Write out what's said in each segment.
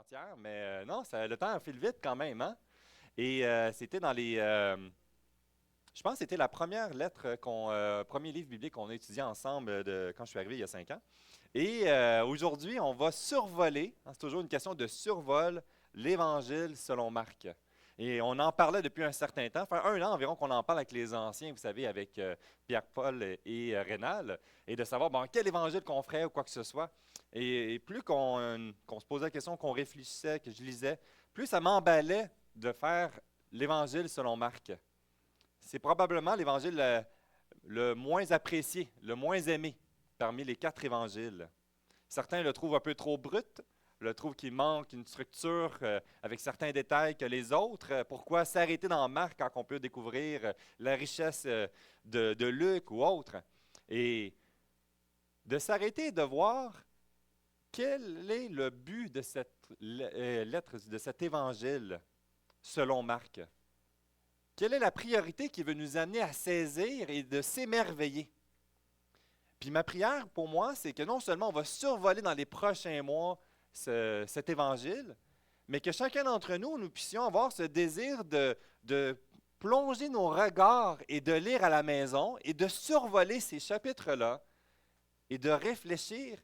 entière, mais non, le temps a file vite quand même, hein? Et c'était dans je pense que c'était la première lettre premier livre biblique qu'on a étudié ensemble quand je suis arrivé il y a 5 ans. Et aujourd'hui, on va survoler, hein, c'est toujours une question de survol, l'Évangile selon Marc. Et on en parlait depuis un certain temps, fait 1 an environ qu'on en parle avec les anciens, vous savez, avec Pierre-Paul et Rénal, et de savoir bon, quel évangile qu'on ferait ou quoi que ce soit. Et plus qu'on se posait la question, qu'on réfléchissait, que je lisais, plus ça m'emballait de faire l'Évangile selon Marc. C'est probablement l'évangile le moins apprécié, le moins aimé parmi les 4 évangiles. Certains le trouvent un peu trop brut, le trouvent qu'il manque une structure avec certains détails que les autres. Pourquoi s'arrêter dans Marc quand on peut découvrir la richesse de Luc ou autre? Et de s'arrêter et de voir quel est le but de cette lettre, de cet évangile selon Marc. Quelle est la priorité qui veut nous amener à saisir et de s'émerveiller? Puis ma prière pour moi, c'est que non seulement on va survoler dans les prochains mois cet évangile, mais que chacun d'entre nous, nous puissions avoir ce désir de plonger nos regards et de lire à la maison et de survoler ces chapitres-là et de réfléchir,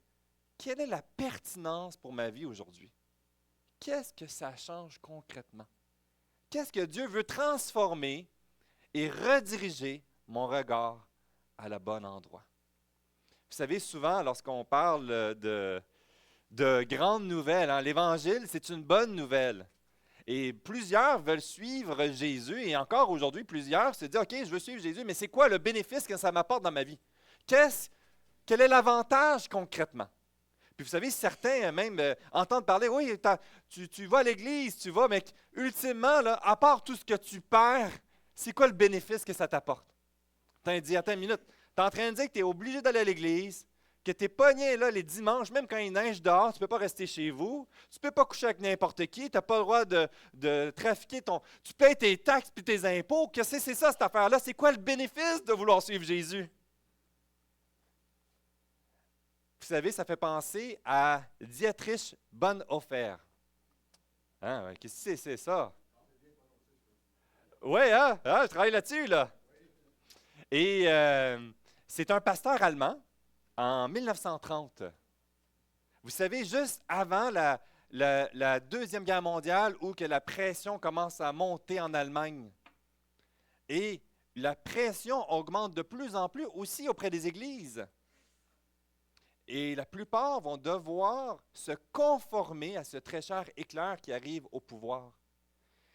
quelle est la pertinence pour ma vie aujourd'hui? Qu'est-ce que ça change concrètement? Qu'est-ce que Dieu veut transformer et rediriger mon regard à la bonne endroit? Vous savez, souvent, lorsqu'on parle de grandes nouvelles, hein, l'Évangile, c'est une bonne nouvelle. Et plusieurs veulent suivre Jésus, et encore aujourd'hui, plusieurs se disent, OK, je veux suivre Jésus, mais c'est quoi le bénéfice que ça m'apporte dans ma vie? Quel est l'avantage concrètement? Puis vous savez, certains même entendent parler, oui, tu vas à l'église, tu vas, mais ultimement, là, à part tout ce que tu perds, c'est quoi le bénéfice que ça t'apporte? Tu dit, attends une minute, tu es en train de dire que tu es obligé d'aller à l'église, que tu es pogné là les dimanches, même quand il neige dehors, tu ne peux pas rester chez vous, tu ne peux pas coucher avec n'importe qui, tu n'as pas le droit de trafiquer tu payes tes taxes et tes impôts. Qu'est-ce que c'est ça, cette affaire-là? C'est quoi le bénéfice de vouloir suivre Jésus? Vous savez, ça fait penser à Dietrich Bonhoeffer. Hein? Qu'est-ce que c'est ça? Oui, hein? Je travaille là-dessus, là. Et c'est un pasteur allemand en 1930. Vous savez, juste avant la Deuxième Guerre mondiale, où que la pression commence à monter en Allemagne. Et la pression augmente de plus en plus aussi auprès des églises. Et la plupart vont devoir se conformer à ce très cher éclair qui arrive au pouvoir.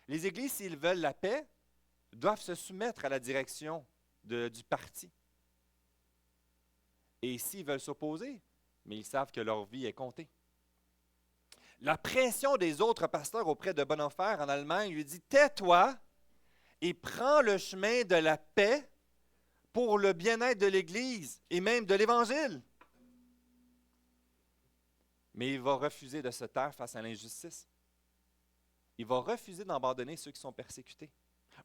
Les églises, s'ils veulent la paix, doivent se soumettre à la direction du parti. Et s'ils veulent s'opposer, mais ils savent que leur vie est comptée. La pression des autres pasteurs auprès de Bonhoeffer en Allemagne lui dit « Tais-toi et prends le chemin de la paix pour le bien-être de l'Église et même de l'Évangile. » Mais il va refuser de se taire face à l'injustice. Il va refuser d'abandonner ceux qui sont persécutés.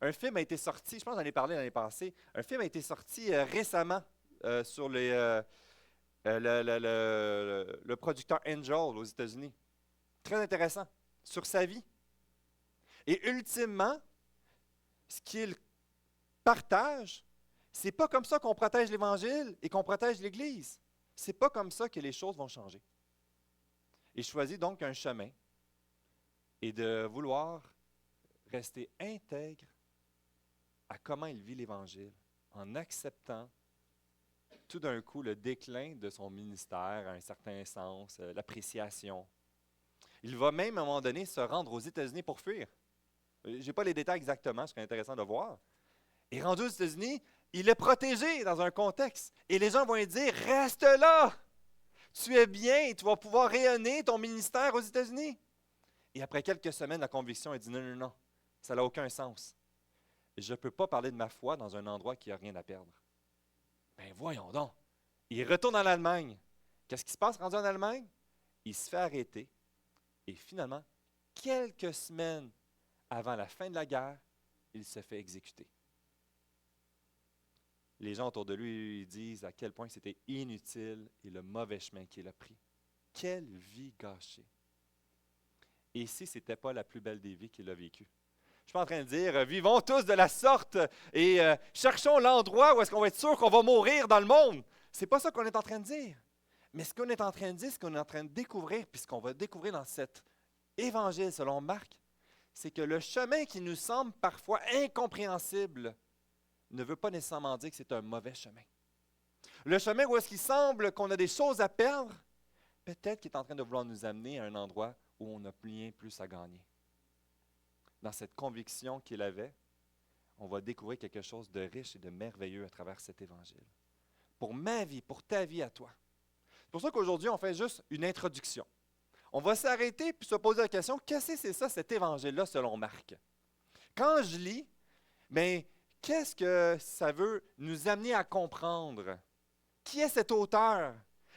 Un film a été sorti, je pense que j'en ai parlé l'année passée, un film a été sorti récemment sur le producteur Angel aux États-Unis. Très intéressant, sur sa vie. Et ultimement, ce qu'il partage, c'est pas comme ça qu'on protège l'Évangile et qu'on protège l'Église. C'est pas comme ça que les choses vont changer. Il choisit donc un chemin et de vouloir rester intègre à comment il vit l'Évangile, en acceptant tout d'un coup le déclin de son ministère, à un certain sens, l'appréciation. Il va même à un moment donné se rendre aux États-Unis pour fuir. Je n'ai pas les détails exactement, ce serait intéressant de voir. Et rendu aux États-Unis, il est protégé dans un contexte. Et les gens vont lui dire, reste là! Tu es bien, tu vas pouvoir rayonner ton ministère aux États-Unis. Et après quelques semaines, la conviction, il dit, non, non, non, ça n'a aucun sens. Je ne peux pas parler de ma foi dans un endroit qui n'a rien à perdre. Ben voyons donc. Il retourne en Allemagne. Qu'est-ce qui se passe rendu en Allemagne? Il se fait arrêter. Et finalement, quelques semaines avant la fin de la guerre, il se fait exécuter. Les gens autour de lui disent à quel point c'était inutile et le mauvais chemin qu'il a pris. Quelle vie gâchée. Et si ce n'était pas la plus belle des vies qu'il a vécues? Je ne suis pas en train de dire, vivons tous de la sorte et cherchons l'endroit où est-ce qu'on va être sûr qu'on va mourir dans le monde. Ce n'est pas ça qu'on est en train de dire. Mais ce qu'on est en train de dire, ce qu'on est en train de découvrir, puis ce qu'on va découvrir dans cet évangile selon Marc, c'est que le chemin qui nous semble parfois incompréhensible ne veut pas nécessairement dire que c'est un mauvais chemin. Le chemin où est-ce qu'il semble qu'on a des choses à perdre, peut-être qu'il est en train de vouloir nous amener à un endroit où on a bien plus à gagner. Dans cette conviction qu'il avait, on va découvrir quelque chose de riche et de merveilleux à travers cet évangile. Pour ma vie, pour ta vie à toi. C'est pour ça qu'aujourd'hui, on fait juste une introduction. On va s'arrêter puis se poser la question, qu'est-ce que c'est ça, cet évangile-là, selon Marc? Quand je lis, bien, qu'est-ce que ça veut nous amener à comprendre? Qui est cet auteur?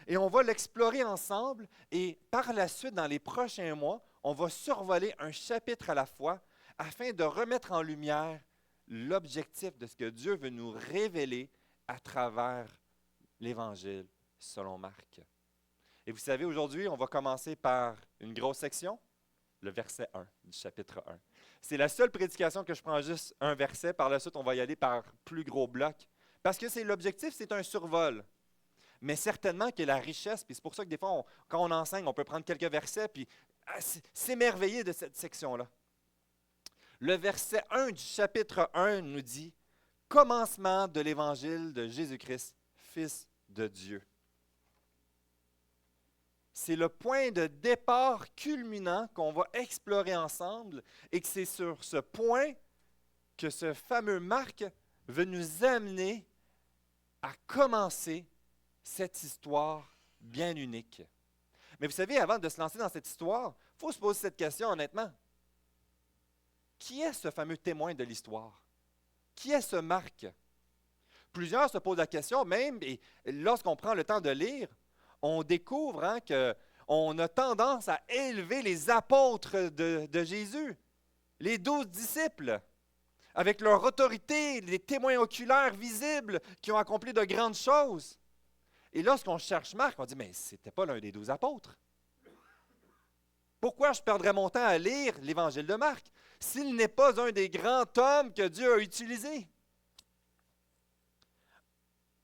Et on va l'explorer ensemble et par la suite, dans les prochains mois, on va survoler un chapitre à la fois afin de remettre en lumière l'objectif de ce que Dieu veut nous révéler à travers l'Évangile selon Marc. Et vous savez, aujourd'hui, on va commencer par une grosse section, le verset 1 du chapitre 1. C'est la seule prédication que je prends juste un verset. Par la suite, on va y aller par plus gros blocs. Parce que c'est l'objectif, c'est un survol. Mais certainement que la richesse, puis c'est pour ça que des fois, quand on enseigne, on peut prendre quelques versets, puis s'émerveiller de cette section-là. Le verset 1 du chapitre 1 nous dit « Commencement de l'évangile de Jésus-Christ, Fils de Dieu ». C'est le point de départ culminant qu'on va explorer ensemble et que c'est sur ce point que ce fameux Marc veut nous amener à commencer cette histoire bien unique. Mais vous savez, avant de se lancer dans cette histoire, il faut se poser cette question honnêtement. Qui est ce fameux témoin de l'histoire? Qui est ce Marc? Plusieurs se posent la question, même et lorsqu'on prend le temps de lire, on découvre qu'on a tendance à élever les apôtres de Jésus, les 12 disciples, avec leur autorité, les témoins oculaires visibles qui ont accompli de grandes choses. Et lorsqu'on cherche Marc, on dit, mais ce n'était pas l'un des 12 apôtres. Pourquoi je perdrais mon temps à lire l'Évangile de Marc s'il n'est pas un des grands hommes que Dieu a utilisés?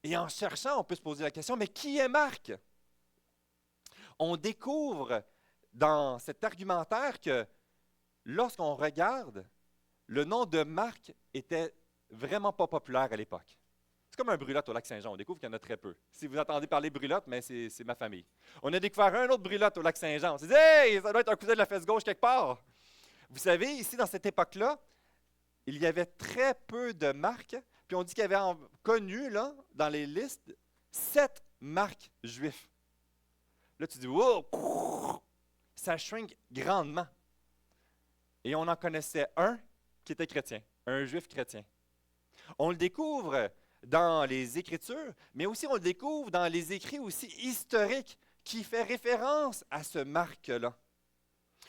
Et en cherchant, on peut se poser la question, mais qui est Marc? On découvre dans cet argumentaire que lorsqu'on regarde, le nom de Marc était vraiment pas populaire à l'époque. C'est comme un brulotte au lac Saint-Jean. On découvre qu'il y en a très peu. Si vous entendez parler brulotte, mais c'est ma famille. On a découvert un autre brulotte au lac Saint-Jean. On s'est dit, hey, ça doit être un cousin de la fesse gauche quelque part. Vous savez, ici, dans cette époque-là, il y avait très peu de marques. Puis on dit qu'il y avait connu, là, dans les listes, 7 marques juifs. Là, tu dis, wow, ça shrink grandement. Et on en connaissait un qui était chrétien, un juif chrétien. On le découvre dans les Écritures, mais aussi on le découvre dans les écrits aussi historiques qui font référence à ce Marc-là.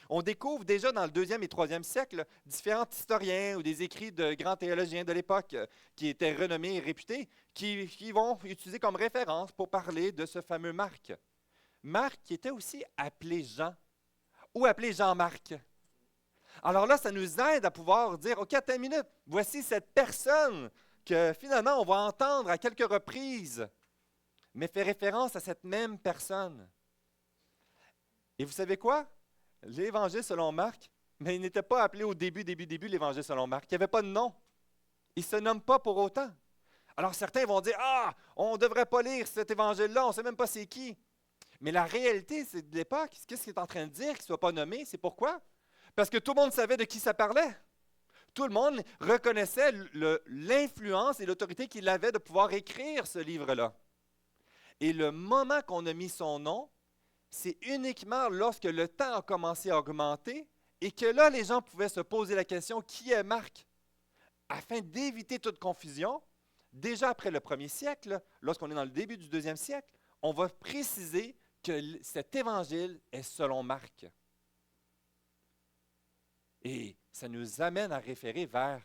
On découvre déjà dans le 2e et 3e siècle différents historiens ou des écrits de grands théologiens de l'époque qui étaient renommés et réputés, qui vont utiliser comme référence pour parler de ce fameux Marc. Marc qui était aussi appelé Jean ou appelé Jean-Marc. Alors là, ça nous aide à pouvoir dire, OK, attends une minute, voici cette personne que finalement on va entendre à quelques reprises, mais fait référence à cette même personne. Et vous savez quoi? L'Évangile selon Marc, mais il n'était pas appelé au début, l'Évangile selon Marc. Il n'y avait pas de nom. Il ne se nomme pas pour autant. Alors certains vont dire, ah, on ne devrait pas lire cet Évangile-là, on ne sait même pas c'est qui. Mais la réalité, c'est de l'époque, qu'est-ce qu'il est en train de dire qu'il ne soit pas nommé? C'est pourquoi? Parce que tout le monde savait de qui ça parlait. Tout le monde reconnaissait l'influence et l'autorité qu'il avait de pouvoir écrire ce livre-là. Et le moment qu'on a mis son nom, c'est uniquement lorsque le temps a commencé à augmenter et que là, les gens pouvaient se poser la question, qui est Marc? Afin d'éviter toute confusion, déjà après le 1er siècle, lorsqu'on est dans le début du 2e siècle, on va préciser que cet évangile est selon Marc. Et ça nous amène à référer vers,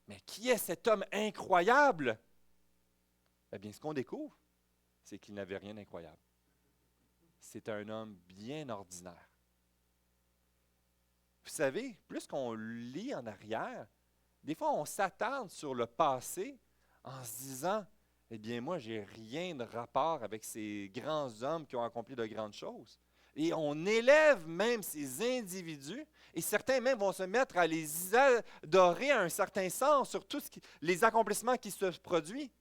mais qui est cet homme incroyable? Eh bien, ce qu'on découvre, c'est qu'il n'avait rien d'incroyable. C'est un homme bien ordinaire. savez, plus qu'on lit en arrière, des fois on s'attarde sur le passé en se disant, eh bien moi, j'ai rien de rapport avec ces grands hommes qui ont accompli de grandes choses. Et on élève même ces individus, et certains même vont se mettre à les adorer à un certain sens sur tous les accomplissements qui se produisent.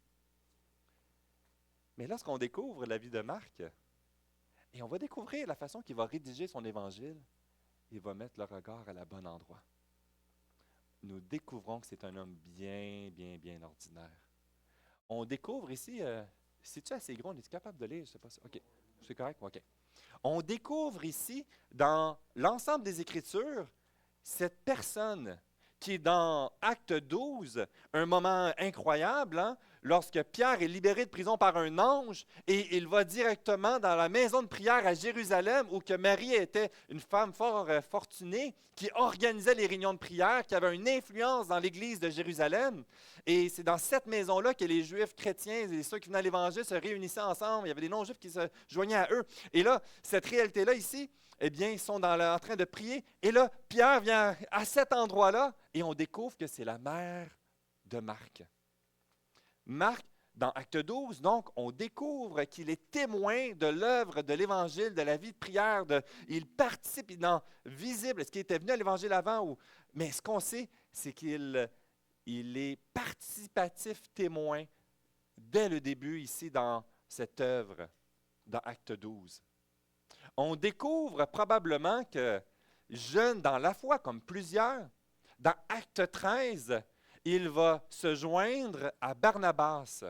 Mais lorsqu'on découvre la vie de Marc, et on va découvrir la façon qu'il va rédiger son évangile, il va mettre le regard à la bonne endroit. Nous découvrons que c'est un homme bien, bien, bien ordinaire. On découvre ici, c'est-tu assez gros, on est capable de lire? Je sais pas si, OK, c'est correct? OK. On découvre ici, dans l'ensemble des Écritures, cette personne qui est dans Acte 12, un moment incroyable, hein, lorsque Pierre est libéré de prison par un ange et il va directement dans la maison de prière à Jérusalem où que Marie était une femme fort fortunée qui organisait les réunions de prière, qui avait une influence dans l'Église de Jérusalem. Et c'est dans cette maison-là que les Juifs chrétiens et ceux qui venaient à l'Évangile se réunissaient ensemble. Il y avait des non-Juifs qui se joignaient à eux. Et là, cette réalité-là ici, eh bien, ils sont en train de prier. Et là, Pierre vient à cet endroit-là et on découvre que c'est la mère de Marc. Marc, dans Acte 12, donc, on découvre qu'il est témoin de l'œuvre de l'Évangile, de la vie de prière. Il participe, visible. Est-ce qu'il était venu à l'Évangile avant? Mais ce qu'on sait, c'est qu'il est participatif témoin dès le début ici dans cette œuvre, dans Acte 12. On découvre probablement que, jeune dans la foi, comme plusieurs, dans Acte 13, il va se joindre à Barnabas,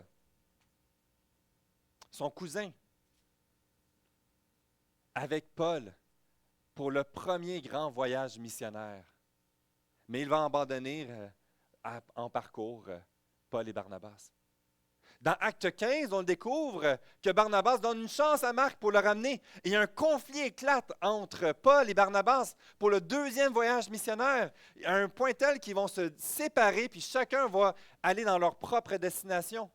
son cousin, avec Paul, pour le premier grand voyage missionnaire. Mais il va abandonner en parcours Paul et Barnabas. Dans Acte 15, on découvre que Barnabas donne une chance à Marc pour le ramener. Et un conflit éclate entre Paul et Barnabas pour le deuxième voyage missionnaire, à un point tel qu'ils vont se séparer, puis chacun va aller dans leur propre destination.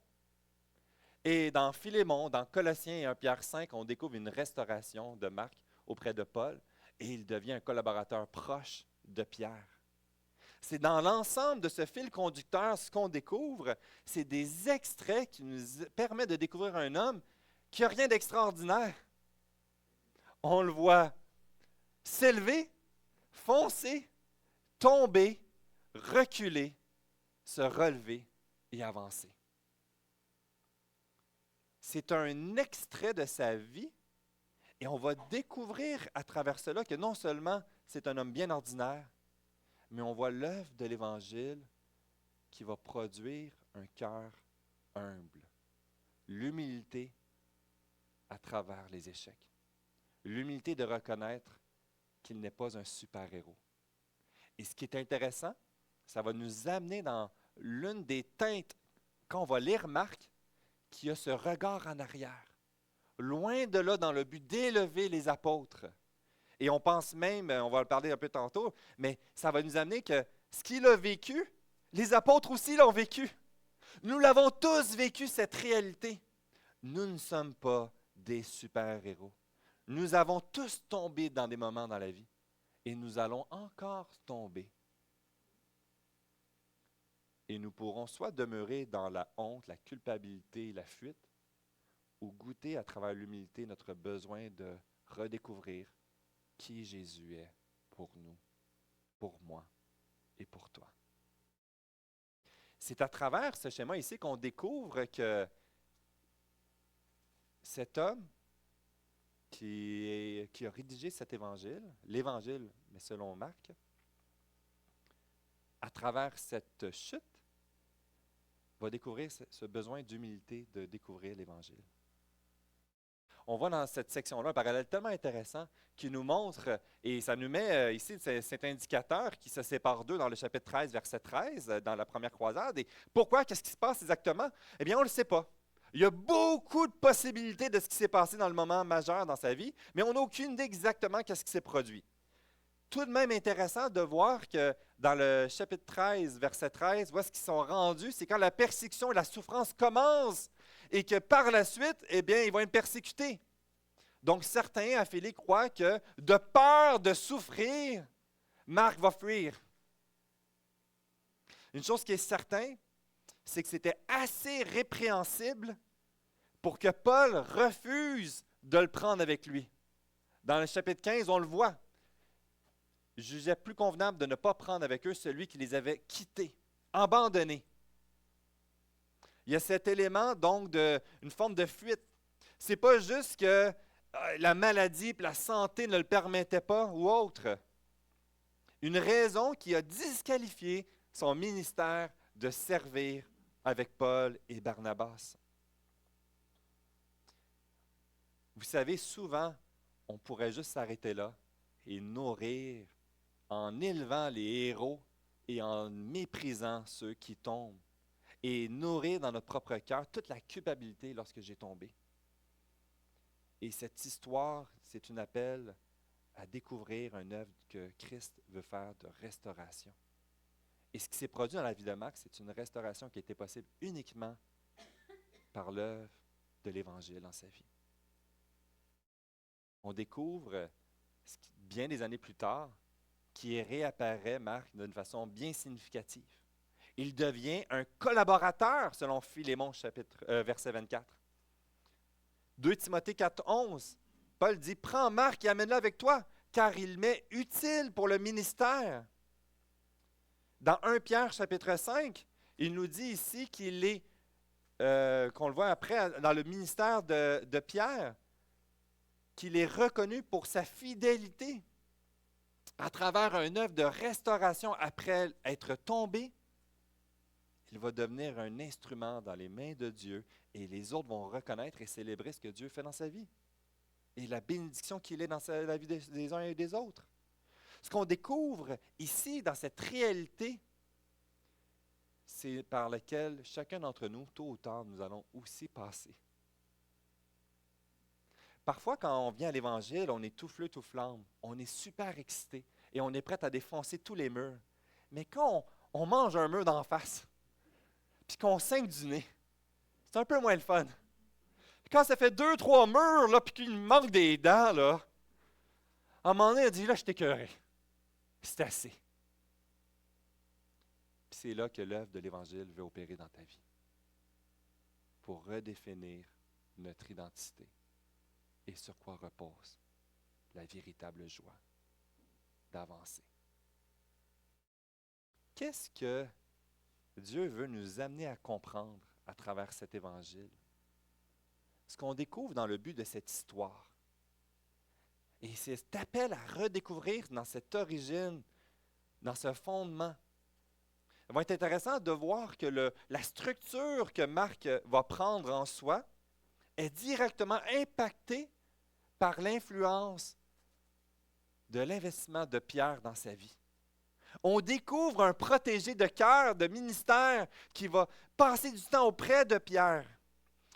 Et dans Philémon, dans Colossiens et 1 Pierre 5, on découvre une restauration de Marc auprès de Paul, et il devient un collaborateur proche de Pierre. C'est dans l'ensemble de ce fil conducteur, ce qu'on découvre, c'est des extraits qui nous permettent de découvrir un homme qui n'a rien d'extraordinaire. On le voit s'élever, foncer, tomber, reculer, se relever et avancer. C'est un extrait de sa vie et on va découvrir à travers cela que non seulement c'est un homme bien ordinaire, mais on voit l'œuvre de l'Évangile qui va produire un cœur humble. L'humilité à travers les échecs. L'humilité de reconnaître qu'il n'est pas un super-héros. Et ce qui est intéressant, ça va nous amener dans l'une des teintes, quand on va lire Marc, qui a ce regard en arrière. Loin de là, dans le but d'élever les apôtres. Et on pense même, on va le parler un peu tantôt, mais ça va nous amener que ce qu'il a vécu, les apôtres aussi l'ont vécu. Nous l'avons tous vécu, cette réalité. Nous ne sommes pas des super-héros. Nous avons tous tombé dans des moments dans la vie et nous allons encore tomber. Et nous pourrons soit demeurer dans la honte, la culpabilité, la fuite, ou goûter à travers l'humilité notre besoin de redécouvrir qui Jésus est pour nous, pour moi et pour toi. C'est à travers ce schéma ici qu'on découvre que cet homme qui a rédigé cet évangile, l'évangile, mais selon Marc, à travers cette chute, va découvrir ce besoin d'humilité de découvrir l'évangile. On voit dans cette section-là un parallèle tellement intéressant qui nous montre, et ça nous met ici cet indicateur qui se sépare d'eux dans le chapitre 13, verset 13, dans la première croisade. Et pourquoi? Qu'est-ce qui se passe exactement? Eh bien, on ne le sait pas. Il y a beaucoup de possibilités de ce qui s'est passé dans le moment majeur dans sa vie, mais on n'a aucune idée exactement qu'est-ce qui s'est produit. Tout de même intéressant de voir que dans le chapitre 13, verset 13, où est-ce qu'ils sont rendus, c'est quand la persécution et la souffrance commencent et que par la suite, eh bien, ils vont être persécutés. Donc, certains affiliés croient que de peur de souffrir, Marc va fuir. Une chose qui est certaine, c'est que c'était assez répréhensible pour que Paul refuse de le prendre avec lui. Dans le chapitre 15, on le voit. Il jugeait plus convenable de ne pas prendre avec eux celui qui les avait quittés, abandonnés. Il y a cet élément donc d'une forme de fuite. Ce n'est pas juste que la maladie et la santé ne le permettaient pas ou autre. Une raison qui a disqualifié son ministère de servir avec Paul et Barnabas. Vous savez, souvent, on pourrait juste s'arrêter là et nourrir en élevant les héros et en méprisant ceux qui tombent et nourrir dans notre propre cœur toute la culpabilité lorsque j'ai tombé. Et cette histoire, c'est un appel à découvrir une œuvre que Christ veut faire de restauration. Et ce qui s'est produit dans la vie de Marc, c'est une restauration qui a été possible uniquement par l'œuvre de l'Évangile dans sa vie. On découvre, bien des années plus tard, qu'il réapparaît, Marc, d'une façon bien significative. Il devient un collaborateur, selon Philémon, verset 24. 2 Timothée 4, 11, Paul dit « Prends Marc et amène-le avec toi, car il m'est utile pour le ministère. » Dans 1 Pierre, chapitre 5, il nous dit ici qu'il est, qu'on le voit après dans le ministère de Pierre, qu'il est reconnu pour sa fidélité à travers une œuvre de restauration après être tombé. Il va devenir un instrument dans les mains de Dieu et les autres vont reconnaître et célébrer ce que Dieu fait dans sa vie et la bénédiction qu'il est dans la vie des uns et des autres. Ce qu'on découvre ici, dans cette réalité, c'est par laquelle chacun d'entre nous, tôt ou tard, nous allons aussi passer. Parfois, quand on vient à l'Évangile, on est tout feu, tout flamme, on est super excité et on est prêt à défoncer tous les murs. Mais quand on mange un mur d'en face, puis qu'on saigne du nez, c'est un peu moins le fun. Quand ça fait 2-3 murs, là, puis qu'il manque des dents, là, à un moment donné, on dit, là, je suis écœuré. C'est assez. Puis c'est là que l'œuvre de l'Évangile veut opérer dans ta vie, pour redéfinir notre identité et sur quoi repose la véritable joie d'avancer. Qu'est-ce que Dieu veut nous amener à comprendre à travers cet Évangile? Ce qu'on découvre dans le but de cette histoire, et c'est cet appel à redécouvrir dans cette origine, dans ce fondement. Il va être intéressant de voir que la structure que Marc va prendre en soi est directement impactée par l'influence de l'investissement de Pierre dans sa vie. On découvre un protégé de cœur, de ministère, qui va passer du temps auprès de Pierre.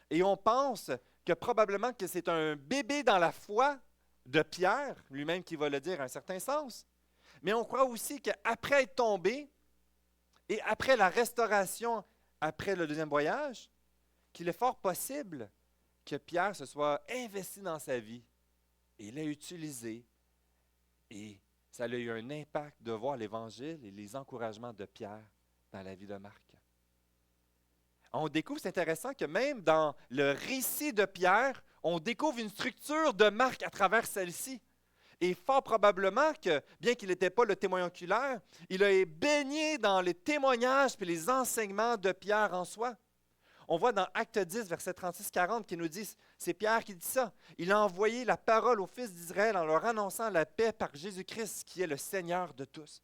Et on pense que probablement que c'est un bébé dans la foi de Pierre, lui-même qui va le dire à un certain sens. Mais on croit aussi qu'après être tombé, et après la restauration, après le deuxième voyage, qu'il est fort possible que Pierre se soit investi dans sa vie et l'a utilisé. Et ça a eu un impact de voir l'Évangile et les encouragements de Pierre dans la vie de Marc. On découvre, c'est intéressant, que même dans le récit de Pierre, on découvre une structure de Marc à travers celle-ci. Et fort probablement que, bien qu'il n'était pas le témoin oculaire, il a baigné dans les témoignages et les enseignements de Pierre en soi. On voit dans Acte 10, verset 36-40, qui nous dit, c'est Pierre qui dit ça. Il a envoyé la parole aux fils d'Israël en leur annonçant la paix par Jésus-Christ, qui est le Seigneur de tous.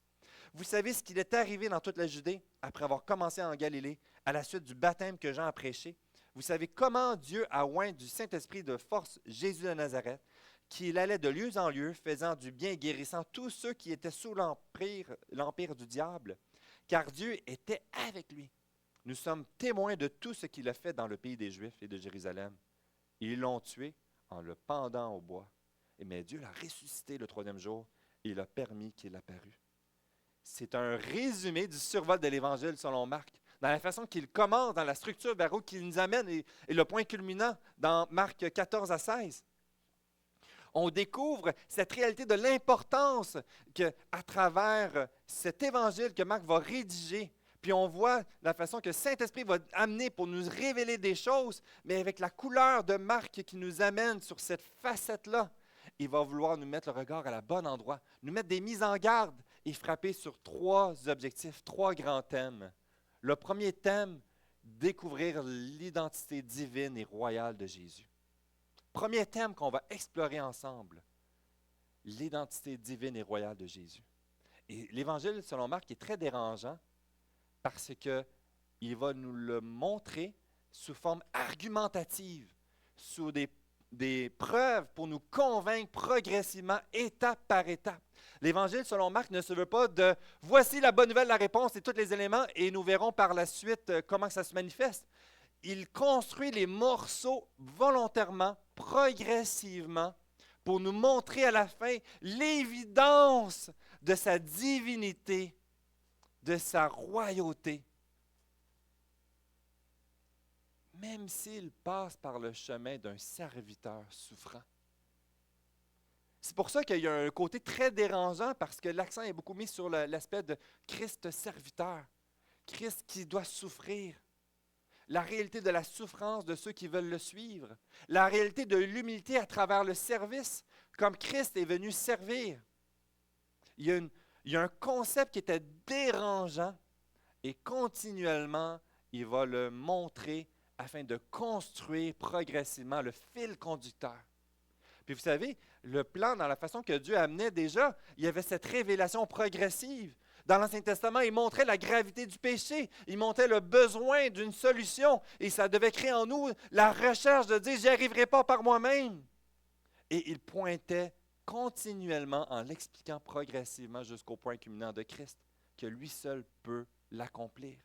Vous savez ce qu'il est arrivé dans toute la Judée, après avoir commencé en Galilée, à la suite du baptême que Jean a prêché. Vous savez comment Dieu a oint du Saint-Esprit de force Jésus de Nazareth, qu'il allait de lieu en lieu, faisant du bien et guérissant tous ceux qui étaient sous l'empire du diable, car Dieu était avec lui. Nous sommes témoins de tout ce qu'il a fait dans le pays des Juifs et de Jérusalem. Ils l'ont tué en le pendant au bois. Mais Dieu l'a ressuscité le 3e jour et il a permis qu'il apparût. C'est un résumé du survol de l'Évangile selon Marc, dans la façon qu'il commence, dans la structure vers où il nous amène et le point culminant dans Marc 14 à 16. On découvre cette réalité de l'importance qu'à travers cet évangile que Marc va rédiger, puis on voit la façon que Saint-Esprit va amener pour nous révéler des choses, mais avec la couleur de Marc qui nous amène sur cette facette-là, il va vouloir nous mettre le regard à la bonne endroit, nous mettre des mises en garde et frapper sur 3 objectifs, 3 grands thèmes. Le premier thème, découvrir l'identité divine et royale de Jésus. Premier thème qu'on va explorer ensemble, l'identité divine et royale de Jésus. Et l'Évangile, selon Marc, est très dérangeant parce qu'il va nous le montrer sous forme argumentative, sous des preuves pour nous convaincre progressivement, étape par étape. L'Évangile, selon Marc, ne se veut pas de « voici la bonne nouvelle, la réponse et tous les éléments et nous verrons par la suite comment ça se manifeste ». Il construit les morceaux volontairement, progressivement, pour nous montrer à la fin l'évidence de sa divinité, de sa royauté, même s'il passe par le chemin d'un serviteur souffrant. C'est pour ça qu'il y a un côté très dérangeant, parce que l'accent est beaucoup mis sur l'aspect de Christ serviteur, Christ qui doit souffrir, la réalité de la souffrance de ceux qui veulent le suivre, la réalité de l'humilité à travers le service, comme Christ est venu servir. Il y a un concept qui était dérangeant et continuellement, il va le montrer afin de construire progressivement le fil conducteur. Puis vous savez, le plan, dans la façon que Dieu amenait déjà, il y avait cette révélation progressive. Dans l'Ancien Testament, il montrait la gravité du péché, il montrait le besoin d'une solution, et ça devait créer en nous la recherche de dire « j'y arriverai pas par moi-même ». Et il pointait continuellement en l'expliquant progressivement jusqu'au point culminant de Christ, que lui seul peut l'accomplir.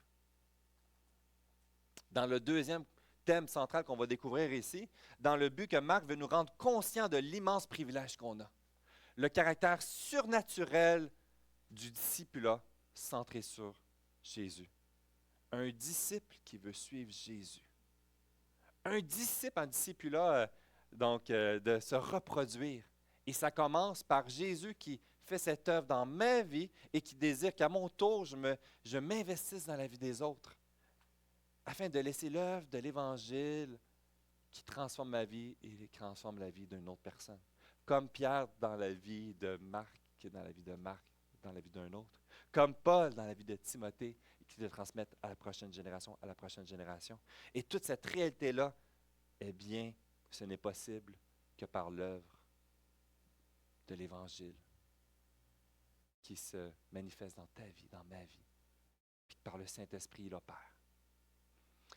Dans le deuxième thème central qu'on va découvrir ici, dans le but que Marc veut nous rendre conscients de l'immense privilège qu'on a, le caractère surnaturel du discipulat centré sur Jésus. Un disciple qui veut suivre Jésus. Un disciple en discipulat, de se reproduire. Et ça commence par Jésus qui fait cette œuvre dans ma vie et qui désire qu'à mon tour, je m'investisse dans la vie des autres, afin de laisser l'œuvre de l'Évangile qui transforme ma vie et qui transforme la vie d'une autre personne. Comme Pierre dans la vie de Marc, dans la vie de Marc, dans la vie d'un autre. Comme Paul dans la vie de Timothée, qui le transmettent à la prochaine génération, à la prochaine génération. Et toute cette réalité-là, eh bien, ce n'est possible que par l'œuvre de l'Évangile qui se manifeste dans ta vie, dans ma vie, puis que par le Saint-Esprit, il opère.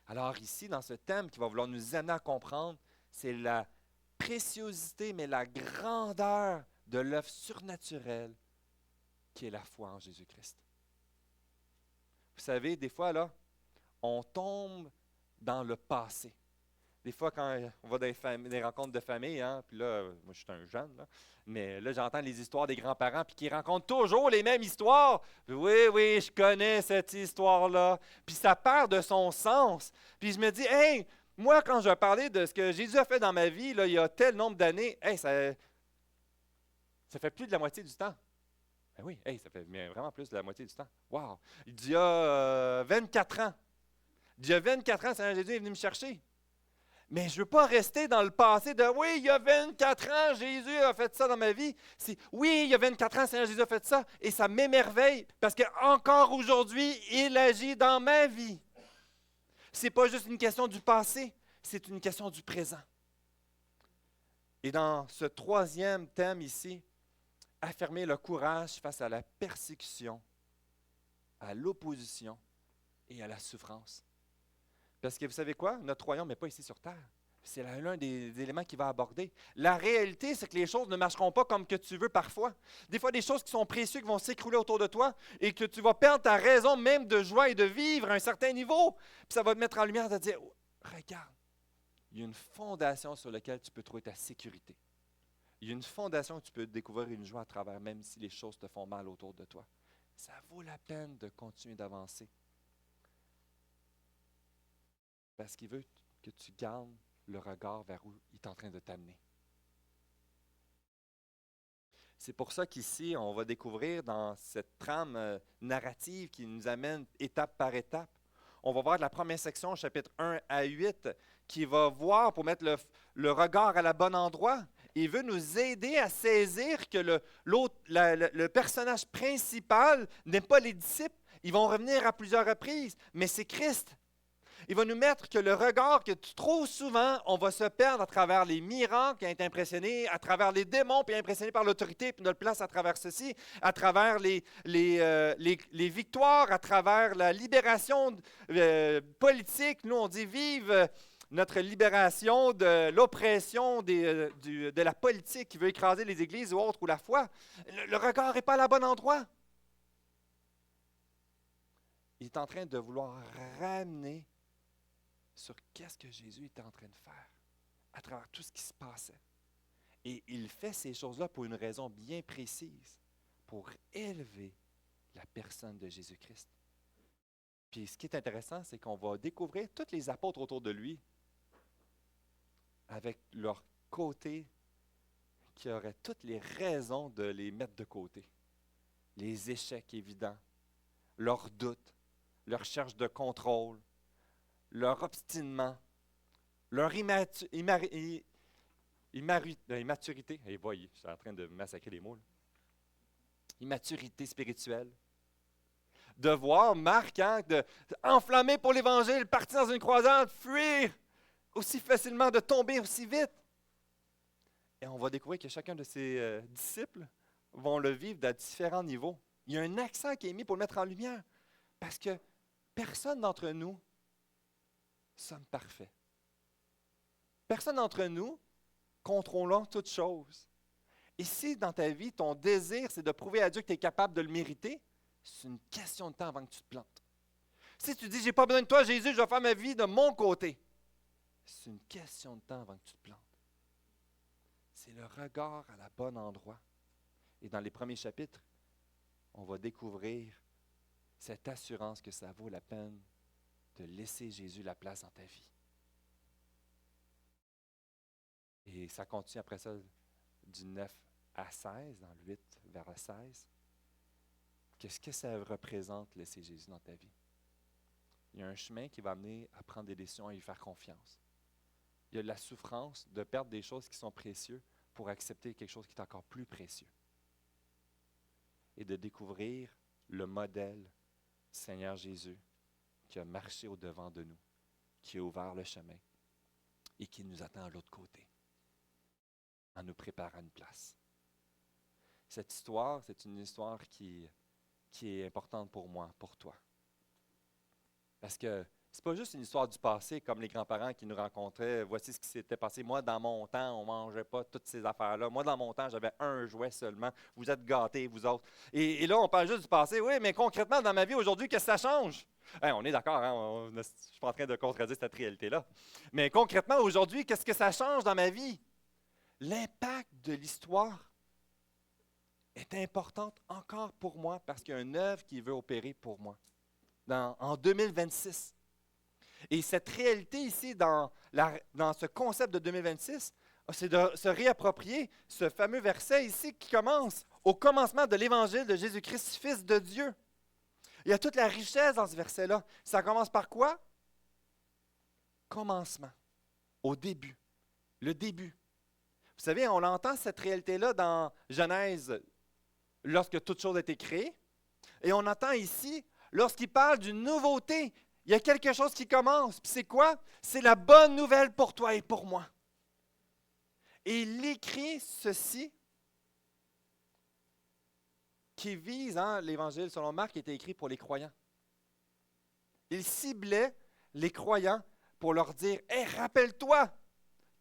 Alors ici, dans ce thème qui va vouloir nous amener à comprendre, c'est la préciosité, mais la grandeur de l'œuvre surnaturelle qui est la foi en Jésus-Christ. Vous savez, des fois, là, on tombe dans le passé. Des fois, quand on va dans des rencontres de famille, hein, puis là, moi je suis un jeune, là, mais là, j'entends les histoires des grands-parents, puis qui racontent toujours les mêmes histoires. Puis, oui, je connais cette histoire-là. Puis ça perd de son sens. Puis je me dis, hey, moi, quand je vais parler de ce que Jésus a fait dans ma vie, là, il y a tel nombre d'années, hey, ça fait plus de la moitié du temps. Ben oui, hey, ça fait vraiment plus de la moitié du temps. Wow! Il y a 24 ans. Il y a 24 ans, Seigneur Jésus est venu me chercher. Mais je ne veux pas rester dans le passé de « oui, il y a 24 ans, Jésus a fait ça dans ma vie ». C'est « oui, il y a 24 ans, Seigneur Jésus a fait ça ». Et ça m'émerveille parce qu'encore aujourd'hui, il agit dans ma vie. Ce n'est pas juste une question du passé, c'est une question du présent. Et dans ce troisième thème ici, affirmer le courage face à la persécution, à l'opposition et à la souffrance. Parce que vous savez quoi? Notre royaume n'est pas ici sur terre. C'est l'un des éléments qu'il va aborder. La réalité, c'est que les choses ne marcheront pas comme que tu veux parfois. Des fois, des choses qui sont précieuses qui vont s'écrouler autour de toi et que tu vas perdre ta raison même de joie et de vivre à un certain niveau. Puis ça va te mettre en lumière de te dire, oh, regarde, il y a une fondation sur laquelle tu peux trouver ta sécurité. Il y a une fondation où tu peux découvrir une joie à travers, même si les choses te font mal autour de toi. Ça vaut la peine de continuer d'avancer. Parce qu'il veut que tu gardes le regard vers où il est en train de t'amener. C'est pour ça qu'ici, on va découvrir dans cette trame narrative qui nous amène étape par étape. On va voir de la première section, chapitre 1 à 8, qui va voir pour mettre le regard à la bonne endroit. Il veut nous aider à saisir que le personnage principal n'est pas les disciples. Ils vont revenir à plusieurs reprises, mais c'est Christ. Il va nous mettre que le regard que trop souvent, on va se perdre à travers les miracles et être impressionné, à travers les démons, puis impressionné par l'autorité, puis notre place à travers ceci, à travers les victoires, à travers la libération politique. Nous, on dit vive notre libération de l'oppression de la politique qui veut écraser les églises ou autres, ou la foi. Le regard n'est pas à la bon endroit. Il est en train de vouloir ramener sur qu'est-ce que Jésus était en train de faire à travers tout ce qui se passait. Et il fait ces choses-là pour une raison bien précise, pour élever la personne de Jésus-Christ. Puis ce qui est intéressant, c'est qu'on va découvrir tous les apôtres autour de lui avec leur côté qui auraient toutes les raisons de les mettre de côté. Les échecs évidents, leurs doutes, leur recherche de contrôle, leur obstinement, leur immaturité. Hey, voyez, je suis en train de massacrer les mots. Là. Immaturité spirituelle. De voir Marc, enflammé pour l'Évangile, partir dans une croisade, fuir aussi facilement, de tomber aussi vite. Et on va découvrir que chacun de ses disciples vont le vivre à différents niveaux. Il y a un accent qui est mis pour le mettre en lumière. Parce que personne d'entre nous sommes parfaits. Personne d'entre nous contrôlons toutes choses. Et si dans ta vie, ton désir, c'est de prouver à Dieu que tu es capable de le mériter, c'est une question de temps avant que tu te plantes. Si tu dis, je n'ai pas besoin de toi, Jésus, je vais faire ma vie de mon côté, c'est une question de temps avant que tu te plantes. C'est le regard à la bonne endroit. Et dans les premiers chapitres, on va découvrir cette assurance que ça vaut la peine de laisser Jésus la place dans ta vie. Et ça continue après ça du 9 à 16, dans le 8 vers le 16. Qu'est-ce que ça représente, laisser Jésus dans ta vie? Il y a un chemin qui va amener à prendre des décisions et y faire confiance. Il y a de la souffrance de perdre des choses qui sont précieuses pour accepter quelque chose qui est encore plus précieux. Et de découvrir le modèle du Seigneur Jésus qui a marché au-devant de nous, qui a ouvert le chemin et qui nous attend à l'autre côté, en nous préparant une place. Cette histoire, c'est une histoire qui est importante pour moi, pour toi. Parce que c'est pas juste une histoire du passé, comme les grands-parents qui nous rencontraient. Voici ce qui s'était passé. Moi, dans mon temps, on ne mangeait pas toutes ces affaires-là. Moi, dans mon temps, j'avais un jouet seulement. Vous êtes gâtés, vous autres. Et là, on parle juste du passé. Oui, mais concrètement, dans ma vie aujourd'hui, qu'est-ce que ça change? Hey, on est d'accord, hein? Je ne suis pas en train de contredire cette réalité-là. Mais concrètement, aujourd'hui, qu'est-ce que ça change dans ma vie? L'impact de l'histoire est importante encore pour moi parce qu'il y a une œuvre qui veut opérer pour moi en 2026. Et cette réalité ici, dans ce concept de 2026, c'est de se réapproprier ce fameux verset ici qui commence au commencement de l'Évangile de Jésus-Christ, Fils de Dieu. Il y a toute la richesse dans ce verset-là. Ça commence par quoi? Commencement, au début, le début. Vous savez, on entend cette réalité-là dans Genèse, lorsque toute chose a été créée. Et on entend ici, lorsqu'il parle d'une nouveauté, il y a quelque chose qui commence. Puis c'est quoi? C'est la bonne nouvelle pour toi et pour moi. Et il écrit ceci qui vise, l'Évangile selon Marc était écrit pour les croyants. Il ciblait les croyants pour leur dire « Hey, rappelle-toi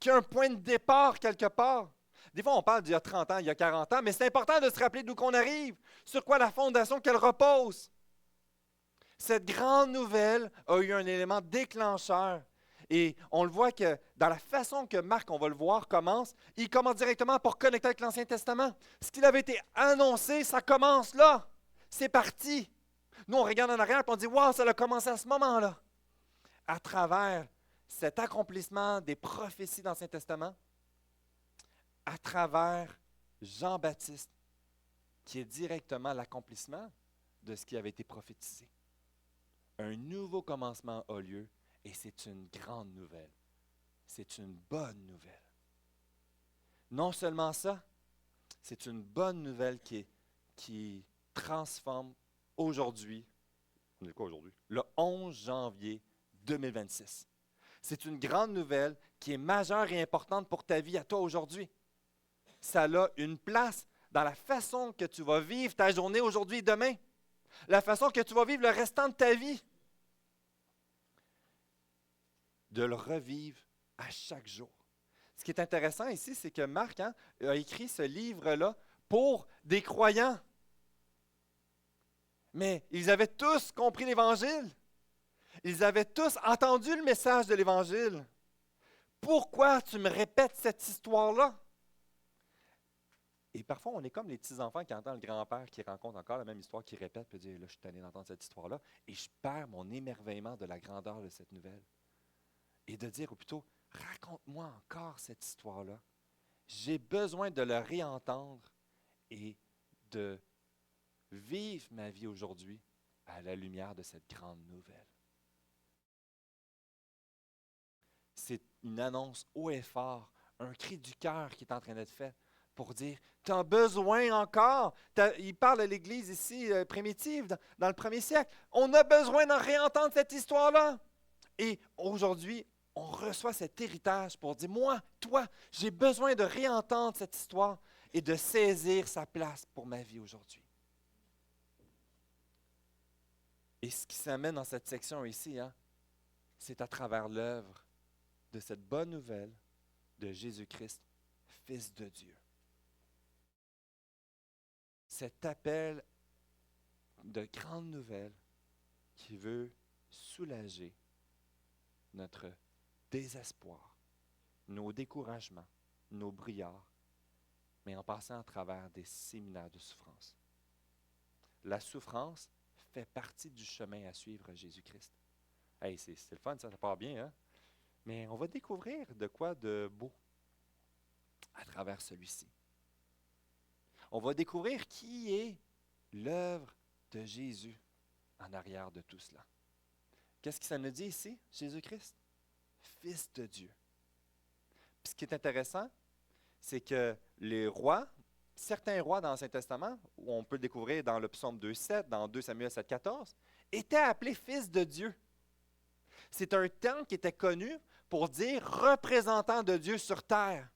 qu'il y a un point de départ quelque part. » Des fois, on parle d'il y a 30 ans, il y a 40 ans, mais c'est important de se rappeler d'où qu'on arrive, sur quoi la fondation qu'elle repose. Cette grande nouvelle a eu un élément déclencheur. Et on le voit que dans la façon que Marc, on va le voir, il commence directement pour connecter avec l'Ancien Testament. Ce qui avait été annoncé, ça commence là. C'est parti. Nous, on regarde en arrière et on dit « Wow, ça a commencé à ce moment-là. » À travers cet accomplissement des prophéties dans l'Ancien Testament, à travers Jean-Baptiste qui est directement l'accomplissement de ce qui avait été prophétisé. Un nouveau commencement a lieu et c'est une grande nouvelle. C'est une bonne nouvelle. Non seulement ça, c'est une bonne nouvelle qui transforme aujourd'hui, on est quoi aujourd'hui? Le 11 janvier 2026. C'est une grande nouvelle qui est majeure et importante pour ta vie à toi aujourd'hui. Ça a une place dans la façon que tu vas vivre ta journée aujourd'hui et demain. La façon que tu vas vivre le restant de ta vie. De le revivre à chaque jour. Ce qui est intéressant ici, c'est que Marc a écrit ce livre-là pour des croyants. Mais ils avaient tous compris l'Évangile. Ils avaient tous entendu le message de l'Évangile. Pourquoi tu me répètes cette histoire-là? Et parfois, on est comme les petits-enfants qui entendent le grand-père qui raconte encore la même histoire, qui répète, puis dit, là, je suis tanné d'entendre cette histoire-là, et je perds mon émerveillement de la grandeur de cette nouvelle. Et de dire, ou plutôt, raconte-moi encore cette histoire-là. J'ai besoin de le réentendre et de vivre ma vie aujourd'hui à la lumière de cette grande nouvelle. C'est une annonce haut et fort, un cri du cœur qui est en train d'être fait pour dire, tu as besoin encore. Il parle à l'Église ici, primitive, dans le premier siècle. On a besoin d'en réentendre cette histoire-là. Et aujourd'hui, on reçoit cet héritage pour dire, moi, toi, j'ai besoin de réentendre cette histoire et de saisir sa place pour ma vie aujourd'hui. Et ce qui s'amène dans cette section ici, c'est à travers l'œuvre de cette bonne nouvelle de Jésus-Christ, Fils de Dieu. Cet appel de grande nouvelle qui veut soulager notre désespoir, nos découragements, nos brouillards, mais en passant à travers des séminaires de souffrance. La souffrance fait partie du chemin à suivre à Jésus-Christ. Hey, c'est le fun, ça part bien, hein? Mais on va découvrir de quoi de beau à travers celui-ci. On va découvrir qui est l'œuvre de Jésus en arrière de tout cela. Qu'est-ce que ça nous dit ici, Jésus-Christ? Fils de Dieu. Puis ce qui est intéressant, c'est que les rois, certains rois dans l'Ancien Testament, où on peut le découvrir dans le psaume 2,7, dans 2 Samuel 7,14, étaient appelés fils de Dieu. C'est un terme qui était connu pour dire représentant de Dieu sur terre.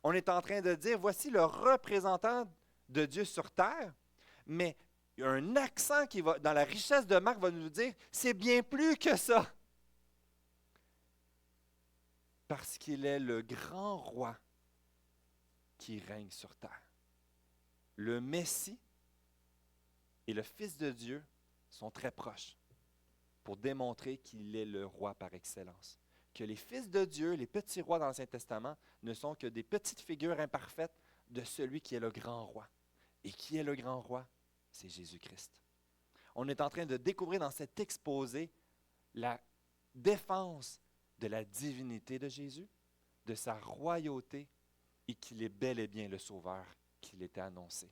On est en train de dire, voici le représentant de Dieu sur terre, mais il y a un accent qui va, dans la richesse de Marc, va nous dire, c'est bien plus que ça. Parce qu'il est le grand roi qui règne sur terre. Le Messie et le Fils de Dieu sont très proches pour démontrer qu'il est le roi par excellence. Que les fils de Dieu, les petits rois dans l'Ancien Testament, ne sont que des petites figures imparfaites de celui qui est le grand roi. Et qui est le grand roi? C'est Jésus-Christ. On est en train de découvrir dans cet exposé la défense de la divinité de Jésus, de sa royauté, et qu'il est bel et bien le Sauveur qu'il était annoncé.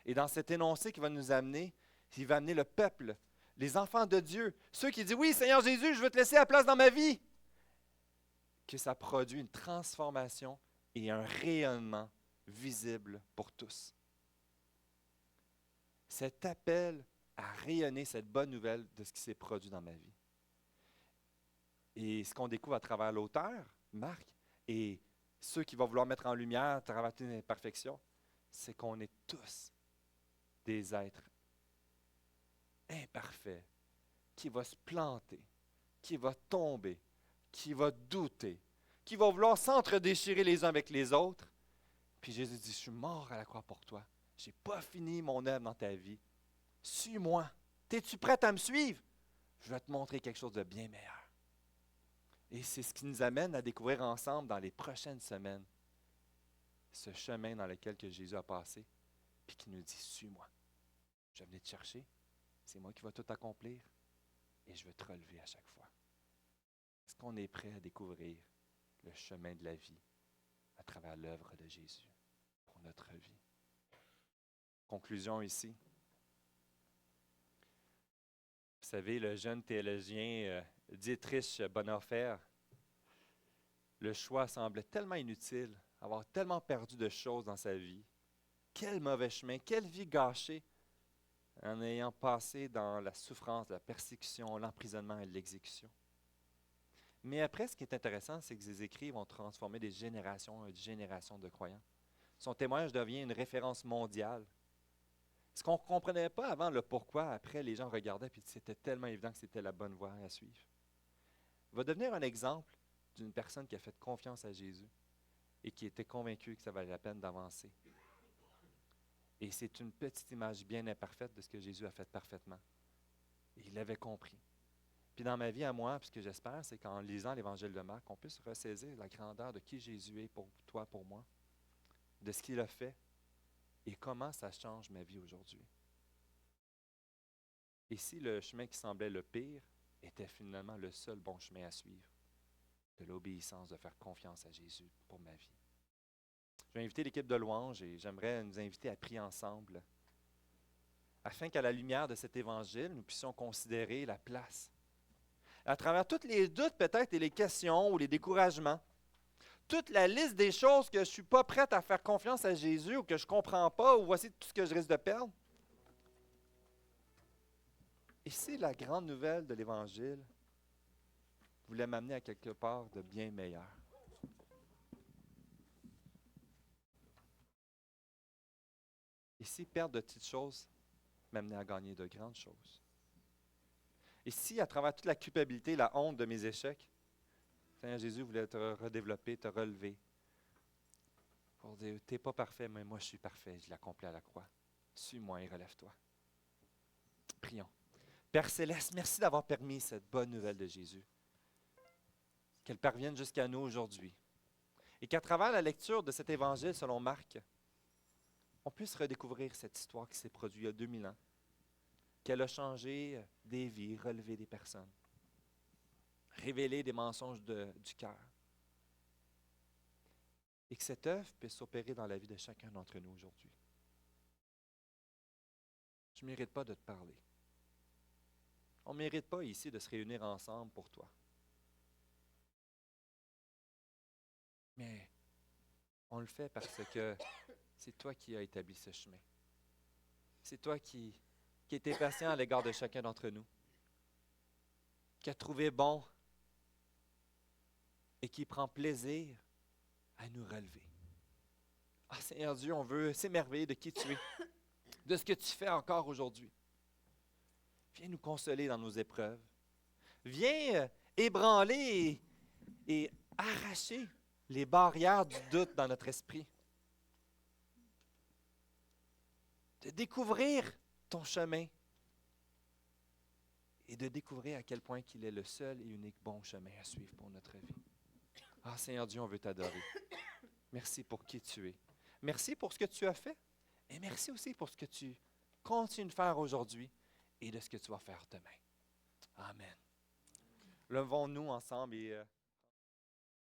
Et dans cet énoncé qui va nous amener, il va amener le peuple, les enfants de Dieu, ceux qui disent, oui, Seigneur Jésus, je veux te laisser la place dans ma vie. Que ça produit une transformation et un rayonnement visible pour tous. Cet appel à rayonner cette bonne nouvelle de ce qui s'est produit dans ma vie. Et ce qu'on découvre à travers l'auteur, Marc, et ceux qui vont vouloir mettre en lumière à travers une imperfection, c'est qu'on est tous des êtres imparfaits, qui vont se planter, qui vont tomber, qui vont douter, qui vont vouloir s'entre-déchirer les uns avec les autres. Puis Jésus dit, je suis mort à la croix pour toi. Je n'ai pas fini mon œuvre dans ta vie. Suis-moi. Es-tu prête à me suivre? Je vais te montrer quelque chose de bien meilleur. Et c'est ce qui nous amène à découvrir ensemble dans les prochaines semaines ce chemin dans lequel que Jésus a passé, puis qui nous dit, suis-moi. Je vais venir te chercher. C'est moi qui vais tout accomplir et je vais te relever à chaque fois. Est-ce qu'on est prêt à découvrir le chemin de la vie à travers l'œuvre de Jésus pour notre vie? conclusion ici. Vous savez, le jeune théologien Dietrich Bonhoeffer, le choix semblait tellement inutile, avoir tellement perdu de choses dans sa vie. Quel mauvais chemin, quelle vie gâchée en ayant passé dans la souffrance, la persécution, l'emprisonnement et l'exécution. Mais après, ce qui est intéressant, c'est que ses écrits vont transformer des générations et des générations de croyants. Son témoignage devient une référence mondiale. Ce qu'on ne comprenait pas avant, le pourquoi, après, les gens regardaient et c'était tellement évident que c'était la bonne voie à suivre. Il va devenir un exemple d'une personne qui a fait confiance à Jésus et qui était convaincue que ça valait la peine d'avancer. Et c'est une petite image bien imparfaite de ce que Jésus a fait parfaitement. Et il l'avait compris. Puis dans ma vie à moi, puis ce que j'espère, c'est qu'en lisant l'Évangile de Marc, on puisse ressaisir la grandeur de qui Jésus est pour toi, pour moi, de ce qu'il a fait et comment ça change ma vie aujourd'hui. Et si le chemin qui semblait le pire était finalement le seul bon chemin à suivre, de l'obéissance, de faire confiance à Jésus pour ma vie. Je vais inviter l'équipe de louange et j'aimerais nous inviter à prier ensemble afin qu'à la lumière de cet évangile, nous puissions considérer la place. À travers tous les doutes peut-être et les questions ou les découragements, toute la liste des choses que je ne suis pas prête à faire confiance à Jésus ou que je ne comprends pas ou voici tout ce que je risque de perdre. Et si la grande nouvelle de l'Évangile voulait m'amener à quelque part de bien meilleur? Et si perdre de petites choses m'amenait à gagner de grandes choses? Et si, à travers toute la culpabilité, la honte de mes échecs, Seigneur Jésus voulait te redévelopper, te relever, pour dire, tu n'es pas parfait, mais moi je suis parfait, je l'accomplis à la croix. Suis-moi et relève-toi. Prions. Père Céleste, merci d'avoir permis cette bonne nouvelle de Jésus, qu'elle parvienne jusqu'à nous aujourd'hui. Et qu'à travers la lecture de cet évangile selon Marc, on puisse redécouvrir cette histoire qui s'est produite il y a 2000 ans, qu'elle a changé des vies, relevé des personnes, révélé des mensonges du cœur. Et que cette œuvre puisse s'opérer dans la vie de chacun d'entre nous aujourd'hui. Je ne mérite pas de te parler. On ne mérite pas ici de se réunir ensemble pour toi. Mais on le fait parce que c'est toi qui as établi ce chemin. C'est toi qui étais patient à l'égard de chacun d'entre nous, qui a trouvé bon et qui prend plaisir à nous relever. Ah Seigneur Dieu, on veut s'émerveiller de qui tu es, de ce que tu fais encore aujourd'hui. Viens nous consoler dans nos épreuves. Viens ébranler et arracher les barrières du doute dans notre esprit. De découvrir ton chemin et de découvrir à quel point qu'il est le seul et unique bon chemin à suivre pour notre vie. Ah Seigneur Dieu, on veut t'adorer. Merci pour qui tu es. Merci pour ce que tu as fait et merci aussi pour ce que tu continues de faire aujourd'hui et de ce que tu vas faire demain. Amen. Levons-nous ensemble et